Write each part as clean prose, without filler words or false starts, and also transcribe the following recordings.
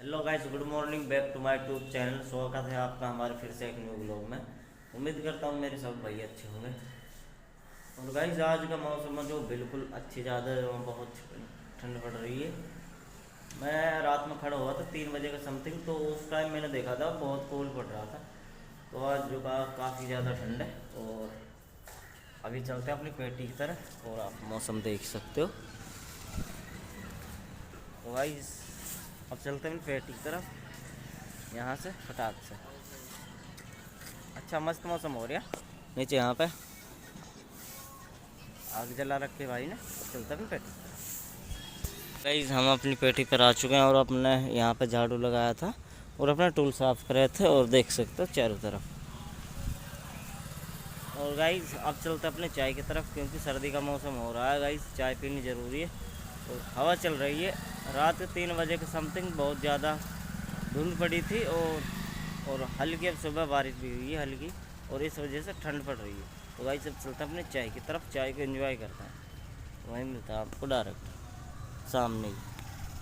Hello guys, good morning, back to my YouTube channel. स्वागत है आपका हमारे फिर से एक न्यू ब्लॉग में। उम्मीद करता हूँ मेरे सब भाई अच्छे होंगे। और गाइस, आज का मौसम जो बिल्कुल अच्छी ज़्यादा बहुत ठंड पड़ रही है। मैं रात में खड़ा हुआ था 3 बजे का समथिंग, तो उस टाइम मैंने देखा था बहुत कोल्ड पड़ रहा था। तो आज जो काफ़ी ज़्यादा ठंड है। और अभी चलते हैं अपनी पेटी की तरफ और आप मौसम देख सकते हो। तो गाइस, अब चलते हैं अपनी पेटी की तरफ यहाँ से फटाक से। अच्छा मस्त मौसम हो रहा नीचे यहाँ पे आग जला रखे भाई ने। चलता भी पेटी गाइस, हम अपनी पेटी पर आ चुके हैं और अपने यहाँ पे झाड़ू लगाया था और अपना टूल साफ कर रहे थे और देख सकते हो चारों तरफ। और गाइस, अब चलते अपने चाय की तरफ क्योंकि सर्दी का मौसम हो रहा है। गाइस, चाय पीनी ज़रूरी है और हवा चल रही है। रात के 3 बजे के समथिंग बहुत ज़्यादा धुंध पड़ी थी और हल्की अब सुबह बारिश भी हुई है हल्की, और इस वजह से ठंड पड़ रही है। तो गाइस, अब चलते अपने चाय की तरफ, चाय को एंजॉय करते हैं। वहीं मिलता है आपको डायरेक्ट सामने ही,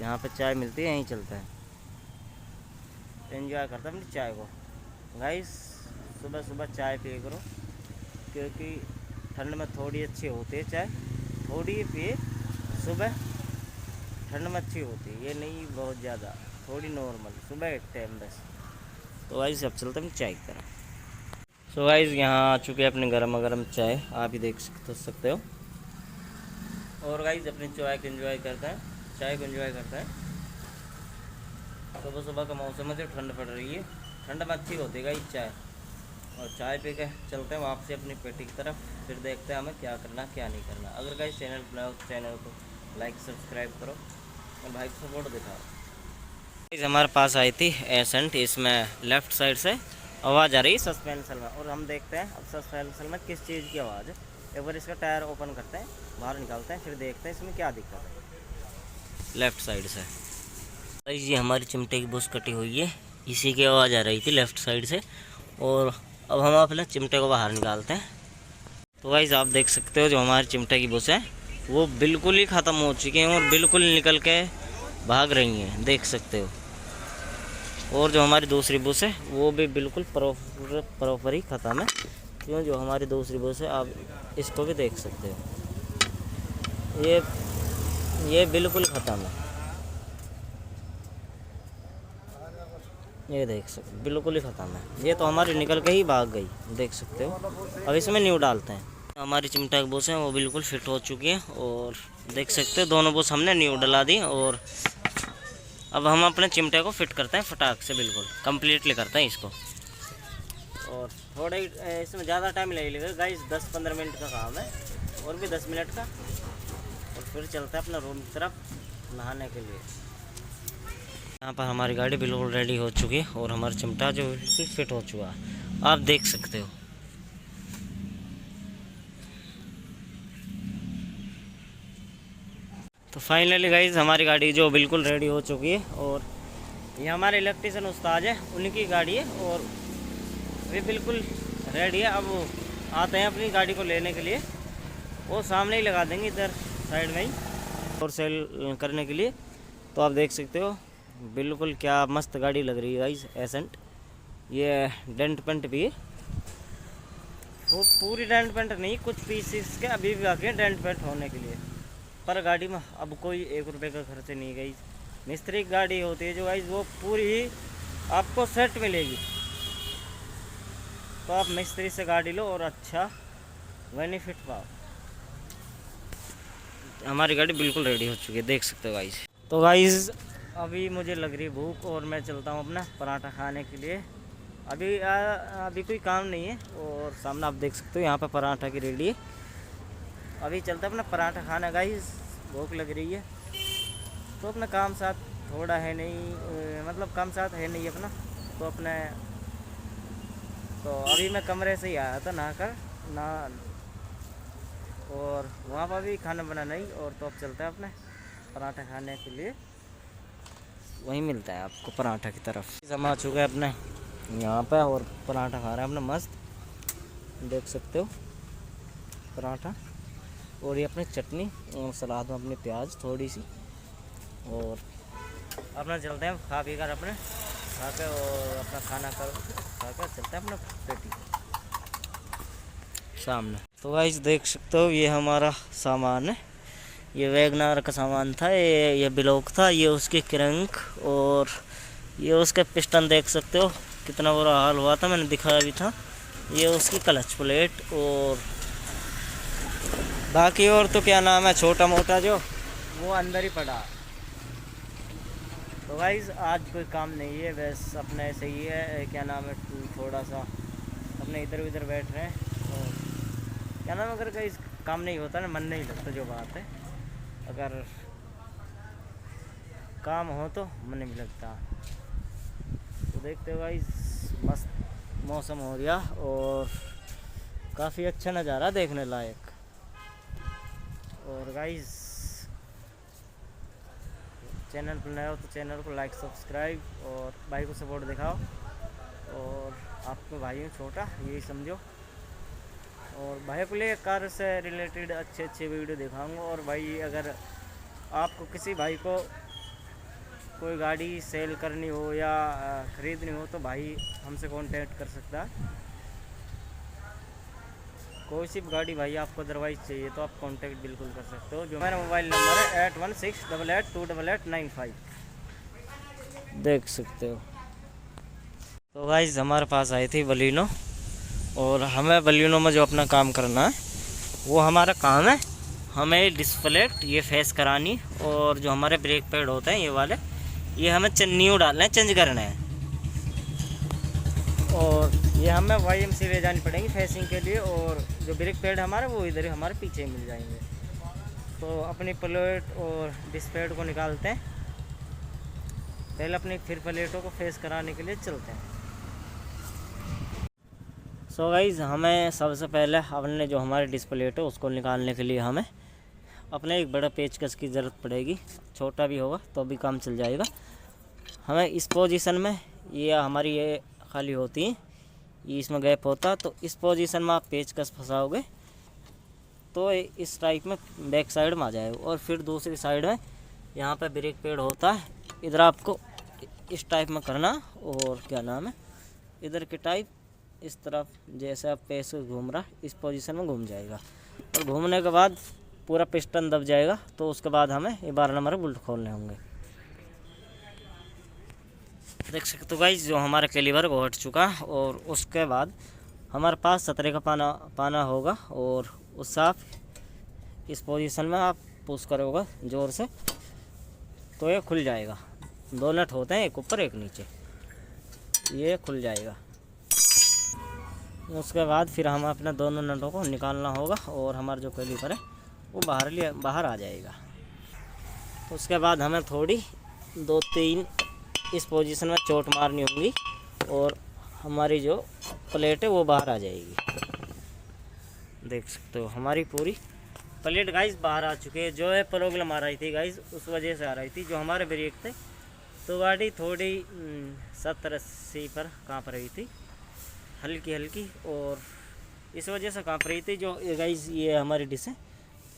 यहाँ पे चाय मिलती है, यहीं चलता है, एंजॉय करते हैं अपनी चाय को। गाइस, सुबह सुबह चाय पिए करो क्योंकि ठंड में थोड़ी अच्छी होती है चाय। थोड़ी ही पिए सुबह, ठंड में अच्छी होती है, ये नहीं बहुत ज़्यादा, थोड़ी नॉर्मल सुबह एक टाइम बस। तो गाइस, अब चलते हैं चाय की तरफ। सो गाइस, यहाँ आ चुके हैं अपने गर्मा गर्म चाय, आप ही देख सकते हो। और गाइस, अपनी चाय को एंजॉय करते हैं, चाय को एंजॉय करते हैं। सुबह सुबह का मौसम है जो ठंड पड़ रही है, ठंड में अच्छी होती है गाइस चाय। और चाय पी के चलते हैं वापसी अपनी पेटी की तरफ, फिर देखते हैं हमें क्या करना क्या नहीं करना। अगर गाइस चैनल को लाइक सब्सक्राइब करो और भाई को सपोर्ट दिखाओ। गाइस, हमारे पास आई थी एसेंट, इसमें लेफ़्ट साइड से आवाज़ आ रही है सस्पेंशन में, और हम देखते हैं अब सस्पेंशन में किस चीज़ की आवाज़ है। एक बार इसका टायर ओपन करते हैं, बाहर निकालते हैं, फिर देखते हैं इसमें क्या दिक्कत है। लेफ़्ट साइड से गाइस, ये हमारी चिमटे की बुश कटी हुई है, इसी की आवाज़ आ रही थी लेफ़्ट साइड से। और अब हम अपने चिमटे को बाहर निकालते हैं। तो गाइस, आप देख सकते हो जो हमारे चिमटे की बुश है वो बिल्कुल ही ख़त्म हो चुकी हैं और बिल्कुल निकल के भाग रही हैं, देख सकते हो। और जो हमारी दूसरी बुश है वो भी बिल्कुल प्रॉपर ही ख़त्म है, क्यों जो हमारी दूसरी बुश है आप इसको भी देख सकते हो, ये बिल्कुल ख़त्म है, ये देख सकते बिल्कुल ही ख़त्म है। ये तो हमारी निकल के ही भाग गई, देख सकते हो। अब इसमें न्यू डालते हैं। हमारी चिमटा की बुश है वो बिल्कुल फिट हो चुकी है और देख सकते हो दोनों बुश हमने न्यू डला दी। और अब हम अपने चिमटे को फिट करते हैं फटाक से, बिल्कुल कंप्लीटली करते हैं इसको। और थोड़ा ही इसमें ज़्यादा टाइम लगेगा गाइस, 10-15 मिनट का काम है, और भी 10 मिनट का। और फिर चलते हैं अपना रूम की तरफ नहाने के लिए। यहाँ पर हमारी गाड़ी बिल्कुल रेडी हो चुकी है और हमारा चिमटा जो बिल्कुल फिट हो चुका है, आप देख सकते हो। तो फाइनली गाइज, हमारी गाड़ी जो बिल्कुल रेडी हो चुकी है, और ये हमारे इलेक्ट्रिशियन उस्ताद है, उनकी गाड़ी है और ये बिल्कुल रेडी है। अब वो आते हैं अपनी गाड़ी को लेने के लिए, वो सामने ही लगा देंगे इधर साइड में ही और सेल करने के लिए। तो आप देख सकते हो बिल्कुल क्या मस्त गाड़ी लग रही है गाइज एसेंट। ये डेंट पेंट भी है, वो पूरी डेंट पेंट नहीं, कुछ पीसेस के अभी भी बाकी हैं डेंट पेंट होने के लिए। पर गाड़ी में अब कोई 1 रुपये का खर्च नहीं गई। मिस्त्री की गाड़ी होती है जो गाइज वो पूरी ही आपको सेट मिलेगी। तो आप मिस्त्री से गाड़ी लो और अच्छा बेनिफिट पाओ। हमारी गाड़ी बिल्कुल रेडी हो चुकी है, देख सकते हो गाइज। तो गाइज, अभी मुझे लग रही भूख और मैं चलता हूँ अपना पराठा खाने के लिए। अभी कोई काम नहीं है और सामने आप देख सकते हो यहाँ पर पराठा की रेडी है। अभी चलता अपना पराठा खाना गाइस, भूख लग रही है। तो अपना काम साथ थोड़ा है नहीं, मतलब काम साथ है नहीं अपना, तो अपने तो अभी मैं कमरे से ही आया था नहा और वहाँ पर भी खाना बना नहीं। और तो अब चलते हैं अपने पराठा खाने के लिए, वहीं मिलता है आपको पराठा की तरफ। हम आ चुके हैं अपने यहाँ पे और पराठा खा रहे हैं अपना मस्त, देख सकते हो पराठा। और ये अपनी चटनी और सलाद में अपनी प्याज थोड़ी सी, और अपना चलते हैं खा पी कर अपने खा के और अपना खाना खा कर चलते हैं अपना पेटी सामने। तो गाइस देख सकते हो ये हमारा सामान है, ये वैगनार का सामान था, ये ब्लॉक था, ये उसकी क्रैंक और ये उसके पिस्टन देख सकते हो कितना बुरा हाल हुआ था, मैंने दिखाया भी था। ये उसकी क्लच प्लेट और बाकी और तो क्या नाम है छोटा मोटा जो वो अंदर ही पड़ा। तो गाइस आज कोई काम नहीं है, बस अपने ऐसे ही है, क्या नाम है थोड़ा सा अपने इधर उधर बैठ रहे हैं और क्या नाम, अगर कहीं काम नहीं होता ना मन नहीं लगता, जो बात है अगर काम हो तो मन नहीं लगता। तो देखते हो गाइस मस्त मौसम हो गया और काफ़ी अच्छा नज़ारा देखने लायक। और गाइस चैनल पर नए हो तो चैनल को लाइक सब्सक्राइब और भाई को सपोर्ट दिखाओ, और आपको भाई हूँ छोटा यही समझो। और भाई को लिए कार से रिलेटेड अच्छे वीडियो दिखाऊंगा। और भाई अगर आपको किसी भाई को कोई गाड़ी सेल करनी हो या ख़रीदनी हो तो भाई हमसे कांटेक्ट कर सकता है। कोई सी गाड़ी भाई आपको अदरवाइज चाहिए तो आप कांटेक्ट बिल्कुल कर सकते हो। जो मेरा मोबाइल नंबर है 8168828895 देख सकते हो। तो गाइस हमारे पास आई थी बलिनो, और हमें बलिनो में जो अपना काम करना है वो हमारा काम है, हमें डिस्प्ले ये फेस करानी, और जो हमारे ब्रेक पैड होते हैं ये वाले ये हमें न्यू डालना है, चेंज करना है। और ये हमें YMC ले जानी पड़ेगी फेसिंग के लिए, और जो ब्रेक पैड हमारे वो इधर ही हमारे पीछे ही मिल जाएंगे। तो अपनी प्लेट और डिस्प्ले को निकालते हैं पहले अपनी, फिर प्लेटों को फेस कराने के लिए चलते हैं। सो गाइज़ हमें सबसे पहले अपने जो हमारे डिस्प्ले है उसको निकालने के लिए हमें अपने एक बड़ा पेचकस की ज़रूरत पड़ेगी, छोटा भी होगा तो भी काम चल जाएगा। हमें इस पोजीशन में ये हमारी ये खाली होती है, ये इसमें गैप होता, तो इस पोजीशन में आप पेचकस फंसाओगे तो इस टाइप में बैक साइड में आ जाएगा। और फिर दूसरी साइड में यहाँ पे ब्रेक पैड होता है, इधर आपको इस टाइप में करना, और क्या नाम है इधर के टाइप इस तरफ जैसे आप पैसे घूम रहा इस पोजीशन में घूम जाएगा, और घूमने के बाद पूरा पिस्टन दब जाएगा। तो उसके बाद हमें ये 12 नंबर बुल्ट खोलने होंगे। देख सकते हो गाइस जो हमारा कैलिबर वो हट चुका है, और उसके बाद हमारे पास 17 का पाना होगा, और उससे आप इस पोजीशन में आप पुश करोगे ज़ोर से तो ये खुल जाएगा। 2 नट होते हैं, एक ऊपर एक नीचे, ये खुल जाएगा। उसके बाद फिर हम अपने दोनों नटों को निकालना होगा, और हमारा जो कैलिपर है वो बाहर आ जाएगा। तो उसके बाद हमें थोड़ी 2-3 इस पोजीशन में चोट मारनी होगी, और हमारी जो प्लेट है वो बाहर आ जाएगी। देख सकते हो हमारी पूरी प्लेट गाइस बाहर आ चुकी है। जो है प्रॉब्लम आ रही थी गाइस उस वजह से आ रही थी, जो हमारे ब्रेक थे तो गाड़ी थोड़ी 70-80 पर काँप रही थी, हल्की, और इस वजह से काँप रही थी। जो ये गाइस ये हमारी डिश है,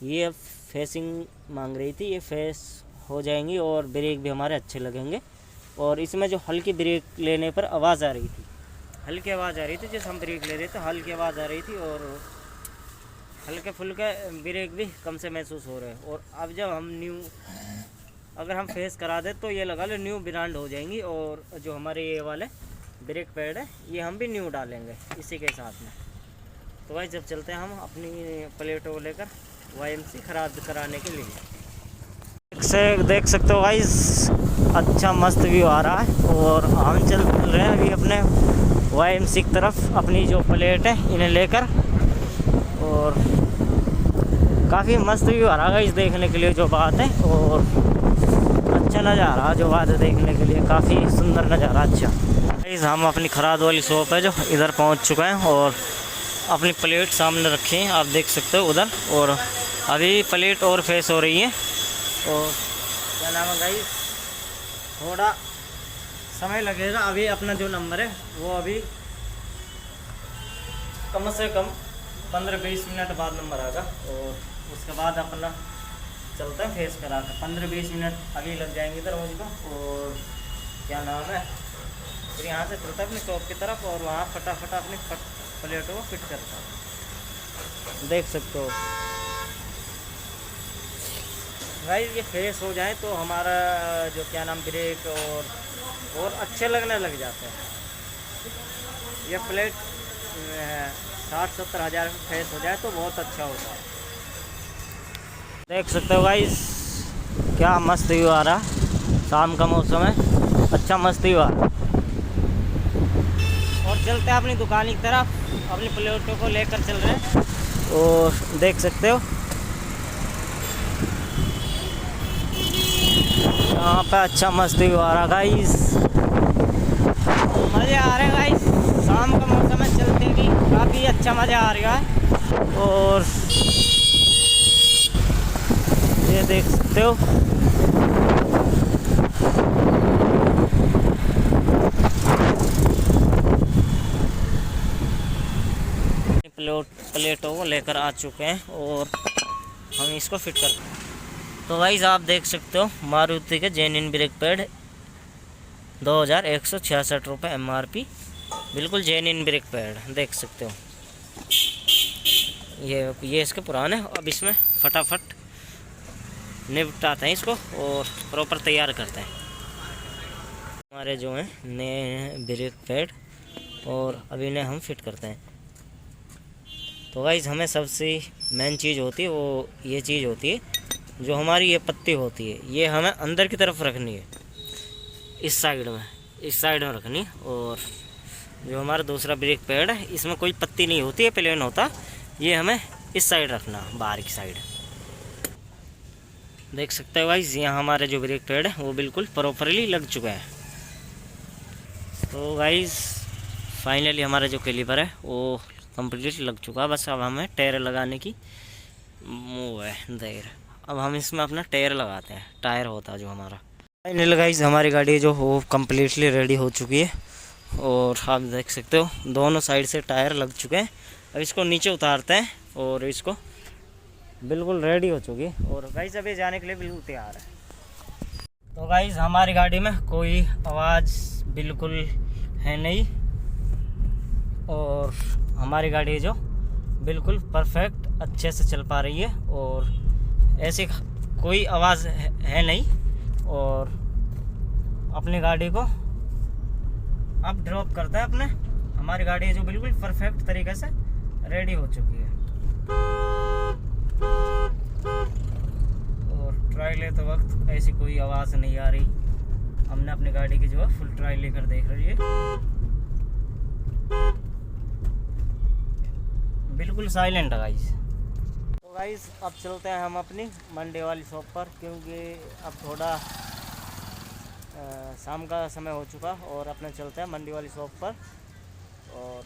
ये फेसिंग मांग रही थी, ये फेस हो जाएंगी और ब्रेक भी हमारे अच्छे लगेंगे। और इसमें जो हल्की ब्रेक लेने पर आवाज़ आ रही थी, हल्की आवाज़ आ रही थी, जैसे हम ब्रेक ले रहे थे हल्की आवाज़ आ रही थी, और हल्के फुल्के ब्रेक भी कम से महसूस हो रहे हैं। और अब जब हम अगर हम फेस करा दे तो ये लगा लो न्यू ब्रांड हो जाएंगी, और जो हमारे ये वाले ब्रेक पैड है ये हम भी न्यू डालेंगे इसी के साथ में। तो भाई जब चलते हैं हम अपनी प्लेटों को लेकर YMC खराब कराने के लिए। देख सकते हो भाई अच्छा मस्त व्यू आ रहा है, और हम चल रहे हैं अभी अपने YMC की तरफ अपनी जो प्लेट है इन्हें लेकर, और काफ़ी मस्त व्यू आ रहा है इस देखने के लिए जो बात है, और अच्छा नज़ारा जो बात है देखने के लिए, काफ़ी सुंदर नज़ारा। अच्छा हम अपनी खराद वाली शॉप है जो इधर पहुंच चुके हैं, और अपनी प्लेट सामने रखी है आप देख सकते हो उधर, और अभी प्लेट और फेस हो रही है। और क्या नाम है गाइस थोड़ा समय लगेगा, अभी अपना जो नंबर है वो अभी कम से कम 15-20 मिनट बाद नंबर आएगा, और उसके बाद अपना चलते हैं फेस करा कर। 15-20 मिनट अभी लग जाएंगे इधर मुझको। और क्या नाम है, फिर यहाँ से चलता अपनी शॉप की तरफ और वहाँ फटाफट अपनी प्लेटों को फिट करता हूँ। देख सकते हो गाइस, ये फ्रेश हो जाए तो हमारा जो क्या नाम ब्रेक और अच्छे लगने लग जाते हैं। ये प्लेट 60-70 हज़ार में फ्रेश हो जाए तो बहुत अच्छा होता है। देख सकते हो गाइस, क्या मस्त व्यू आ रहा, शाम का मौसम है, अच्छा मस्त व्यू आ रहा। और चलते हैं अपनी दुकान की तरफ, अपनी प्लेटों को लेकर चल रहे हैं। और देख सकते हो यहाँ पे अच्छा मस्त व्यू आ रहा गाइस, मज़े आ रहे हैं गाइस। शाम का मौसम है, चलते भी काफ़ी अच्छा मज़ा आ रहा है। और ये देख सकते हो प्लेटों को लेकर आ चुके हैं और हम इसको फिट करते हैं। तो गाइस आप देख सकते हो मारुति के जेन्युइन ब्रेक पैड 2166 रुपये MRP, बिल्कुल जेन्युइन ब्रेक पैड देख सकते हो। ये इसके पुराने, अब इसमें फटाफट निपटाते हैं इसको और प्रॉपर तैयार करते हैं हमारे जो हैं नए ब्रेक पैड, और अभी इन्हें हम फिट करते हैं। तो गाइस हमें सबसे मेन चीज़ होती है वो ये चीज़ होती है, जो हमारी ये पत्ती होती है, ये हमें अंदर की तरफ रखनी है, इस साइड में रखनी। और जो हमारा दूसरा ब्रेक पैड है इसमें कोई पत्ती नहीं होती है, प्लेन होता, ये हमें इस साइड रखना, बाहर की साइड। देख सकते हो गाइस, यहाँ हमारे जो ब्रेक पैड है वो बिल्कुल प्रॉपरली लग चुका है। तो गाइस फाइनली हमारा जो कैलिपर है वो कंप्लीट लग चुका है, बस अब हमें टायर लगाने की वो है देर। अब हम इसमें अपना टायर लगाते हैं, टायर होता है जो हमारा। फाइनली गाइस हमारी गाड़ी जो वो कम्प्लीटली रेडी हो चुकी है और आप देख सकते हो दोनों साइड से टायर लग चुके हैं। अब इसको नीचे उतारते हैं और इसको बिल्कुल रेडी हो चुकी है और गाइस अभी जाने के लिए बिल्कुल तैयार है। तो गाइस हमारी गाड़ी में कोई आवाज़ बिल्कुल है नहीं और हमारी गाड़ी जो बिल्कुल परफेक्ट अच्छे से चल पा रही है और ऐसी कोई आवाज़ है नहीं। और अपनी गाड़ी को अब ड्रॉप करता है अपने, हमारी गाड़ी जो बिल्कुल परफेक्ट तरीके से रेडी हो चुकी है। और ट्राई लेते वक्त ऐसी कोई आवाज़ नहीं आ रही, हमने अपनी गाड़ी की जो है फुल ट्राई लेकर देख रही है, बिल्कुल साइलेंट है गाइस। तो गाइस अब चलते हैं हम अपनी मंडी वाली शॉप पर, क्योंकि अब थोड़ा शाम का समय हो चुका और अपने चलते हैं मंडी वाली शॉप पर। और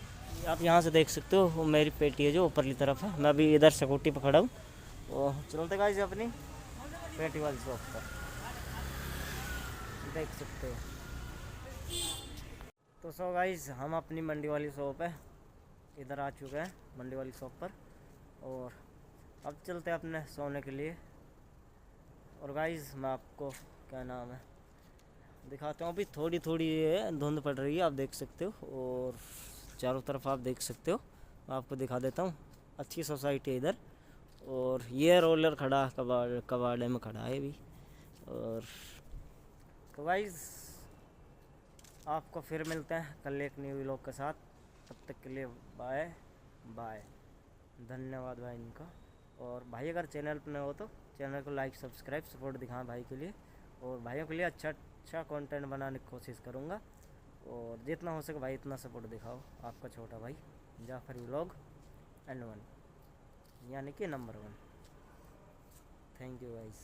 आप यहाँ से देख सकते हो वो मेरी पेटी है जो ऊपरली तरफ है, मैं अभी इधर सिक्योरिटी पर खड़ा हूँ और चलते गाइस अपनी पेटी वाली शॉप पर, देख सकते हो। तो सो गाइस हम अपनी मंडी वाली शॉप है इधर आ चुके हैं मंडी वाली शॉप पर और अब चलते हैं अपने सोने के लिए। और गाइस मैं आपको क्या नाम है दिखाता हूँ, अभी थोड़ी थोड़ी धुंध पड़ रही है आप देख सकते हो और चारों तरफ आप देख सकते हो, मैं आपको दिखा देता हूँ। अच्छी सोसाइटी है इधर और ये रोलर खड़ा कबाड़े में खड़ा है भी। और तो गाइस आपको फिर मिलते हैं कल एक न्यू व्लॉग के साथ, तब तक के लिए बाय बाय, धन्यवाद भाई इनका। और भाई अगर चैनल पर नए हो तो चैनल को लाइक सब्सक्राइब सपोर्ट दिखाएं भाई के लिए, और भाइयों के लिए अच्छा कंटेंट बनाने की कोशिश करूँगा और जितना हो सके भाई इतना सपोर्ट दिखाओ। आपका छोटा भाई जाफर व्लॉग N1 यानी कि नंबर 1। Thank you guys.